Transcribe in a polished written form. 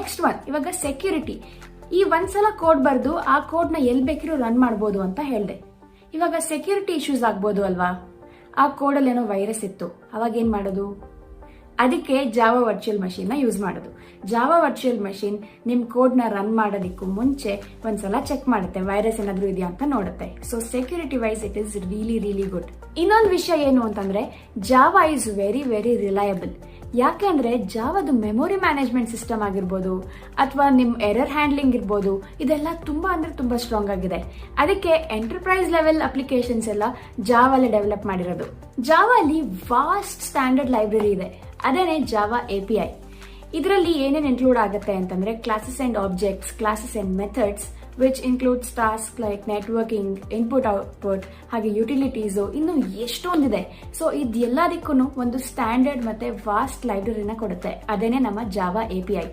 Next one ಇವಾಗ security. ಈ ಒಂದ್ಸಲ ಕೋಡ್ ಬರ್ದು ಆ ಕೋಡ್ ನ ಎಲ್ ಬೇಕಿರೋ ರನ್ ಮಾಡಬಹುದು ಅಂತ ಹೇಳ್ದೆ. ಇವಾಗ ಸೆಕ್ಯೂರಿಟಿ ಇಶ್ಯೂಸ್ ಆಗ್ಬೋದು ಅಲ್ವಾ? ಆ ಕೋಡಲ್ಲಿ ಏನೋ ವೈರಸ್ ಇತ್ತು, ಅವಾಗ ಏನ್ ಮಾಡೋದು? ಅದಕ್ಕೆ ಜಾವಾ ವರ್ಚುವಲ್ ಮಷೀನ್ ನ ಯೂಸ್ ಮಾಡೋದು. ಜಾವಾ ವರ್ಚುವಲ್ ಮಷೀನ್ ನಿಮ್ ಕೋಡ್ ನ ರನ್ ಮಾಡೋದಕ್ಕೂ ಮುಂಚೆ ಒಂದ್ಸಲ ಚೆಕ್ ಮಾಡುತ್ತೆ ವೈರಸ್ ಏನಾದ್ರೂ ಇದೆಯಾ ಅಂತ ನೋಡುತ್ತೆ. So security wise it is really good. ಇನ್ನೊಂದು ವಿಷಯ ಏನು ಅಂತಂದ್ರೆ ಜಾವಾ ಇಸ್ ವೆರಿ ರಿಲಯಬಲ್. ಯಾಕೆ ಅಂದ್ರೆ ಜಾವಾದು ಮೆಮೊರಿ ಮ್ಯಾನೇಜ್ಮೆಂಟ್ ಸಿಸ್ಟಮ್ ಆಗಿರ್ಬೋದು ಅಥವಾ ನಿಮ್ ಎರರ್ ಹ್ಯಾಂಡ್ಲಿಂಗ್ ಇರ್ಬೋದು, ಇದೆಲ್ಲ ತುಂಬಾ ಸ್ಟ್ರಾಂಗ್ ಆಗಿದೆ. ಅದಕ್ಕೆ ಎಂಟರ್ಪ್ರೈಸ್ ಲೆವೆಲ್ ಅಪ್ಲಿಕೇಶನ್ಸ್ ಎಲ್ಲ ಜಾವಾಲಿ ಡೆವಲಪ್ ಮಾಡಿರೋದು. ಜಾವಾಲಿ ವಾಸ್ಟ್ ಸ್ಟ್ಯಾಂಡರ್ಡ್ ಲೈಬ್ರರಿ ಇದೆ, ಅದೇನೆ ಜಾವಾ API. ಇದರಲ್ಲಿ ಏನೇನು ಇನ್ಕ್ಲೂಡ್ ಆಗುತ್ತೆ ಅಂತಂದ್ರೆ classes and objects, classes and methods which includes task like networking, input output, ಹಾಗೆ ಯುಟಿಲಿಟೀಸ್, ಇನ್ನು ಎಷ್ಟೊಂದಿದೆ. ಸೊ ಇದೆಲ್ಲದಕ್ಕೂ ಒಂದು ಸ್ಟ್ಯಾಂಡರ್ಡ್ ಮತ್ತೆ ವಾಸ್ಟ್ ಲೈಬ್ರರಿನ ಕೊಡುತ್ತೆ, ಅದೇನೆ ನಮ್ಮ ಜಾವಾ API.